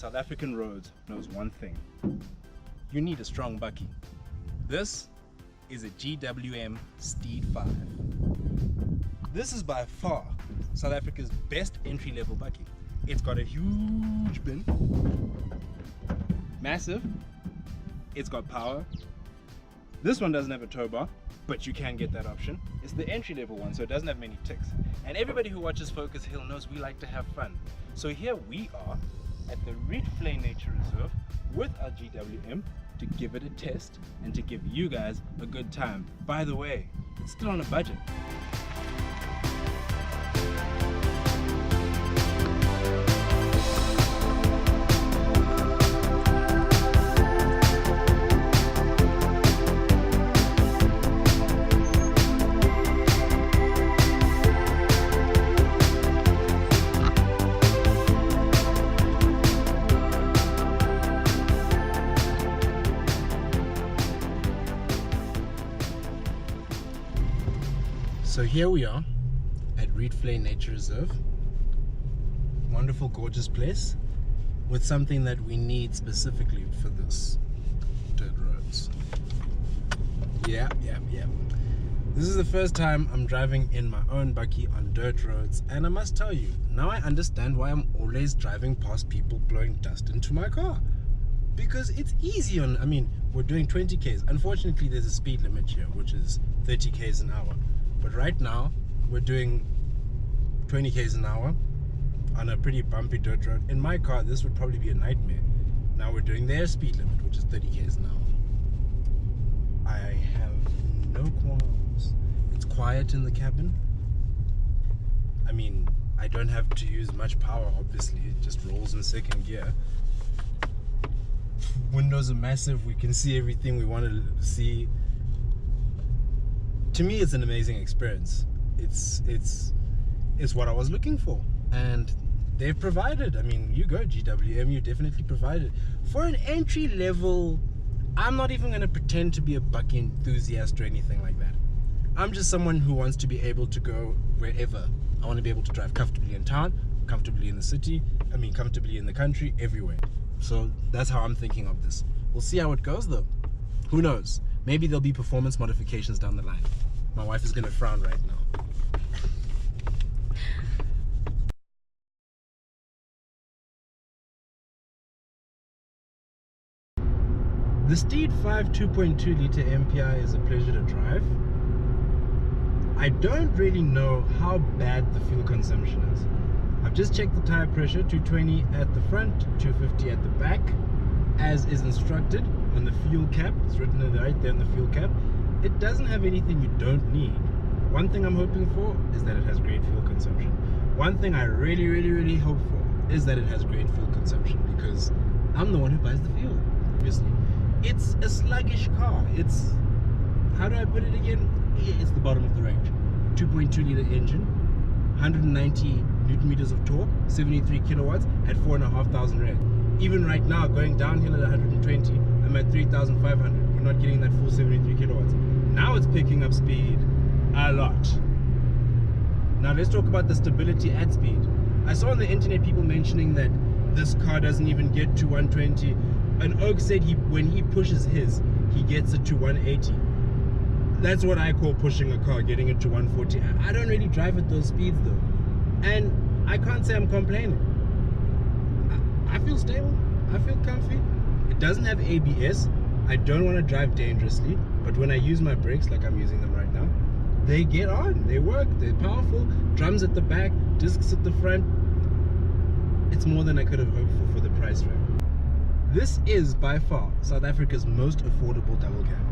South African roads knows one thing. You need a strong Buggy. This is a GWM Steed 5. This is by far South Africa's best entry-level Buggy. It's got a huge bin, massive, it's got power. This one doesn't have a tow bar, but you can get that option. It's the entry-level one, so it doesn't have many ticks. And everybody who watches Focus Hill knows we like to have fun. So here we are at the Rietvlei Nature Reserve with our GWM to give it a test and to give you guys a good time. By the way, it's still on a budget. So here we are at Rietvlei Nature Reserve. Wonderful, gorgeous place with something that we need specifically for this: dirt roads. Yeah. This is the first time I'm driving in my own Buggy on dirt roads, and I must tell you, now I understand why I'm always driving past people blowing dust into my car. Because it's easy on, we're doing 20 Ks. Unfortunately, there's a speed limit here, which is 30 Ks an hour. But right now, we're doing 20 Ks an hour on a pretty bumpy dirt road. In my car, this would probably be a nightmare. Now we're doing their speed limit, which is 30 Ks an hour. I have no qualms. It's quiet in the cabin. I don't have to use much power, obviously. It just rolls in second gear. Windows are massive. We can see everything we want to see. To me, it's an amazing experience. It's what I was looking for, and they've provided. You go GWM, you definitely provided. For an entry level, I'm not even going to pretend to be a Buggy enthusiast or anything like that. I'm just someone who wants to be able to go wherever. I want to be able to drive comfortably in town, comfortably in the city, comfortably in the country, everywhere. So that's how I'm thinking of this. We'll see how it goes though. Who knows? Maybe there'll be performance modifications down the line. My wife is going to frown right now. The Steed 5 2.2 litre MPI is a pleasure to drive. I don't really know how bad the fuel consumption is. I've just checked the tire pressure, 220 at the front, 250 at the back, as is instructed on the fuel cap. It's written right there on the fuel cap. It doesn't have anything you don't need. One thing I'm hoping for is that it has great fuel consumption. One thing I really hope for is that it has great fuel consumption, because I'm the one who buys the fuel. Obviously, it's a sluggish car. It's, how do I put it again? It's the bottom of the range. 2.2 litre engine, 190 Newton meters of torque, 73 kilowatts at 4,500 rand. Even right now, going downhill at 120, I'm at 3,500. We're not getting that full 73 kilowatts. Now it's picking up speed a lot. Now let's talk about the stability at speed. I saw on the internet people mentioning that this car doesn't even get to 120. And Oak said when he pushes his, he gets it to 180. That's what I call pushing a car, getting it to 140. I don't really drive at those speeds though. And I can't say I'm complaining. I feel stable, I feel comfy. It doesn't have ABS. I don't want to drive dangerously, but when I use my brakes, like I'm using them right now, they get on, they work, they're powerful. Drums at the back, discs at the front. It's more than I could have hoped for the price range. This is by far South Africa's most affordable double cab.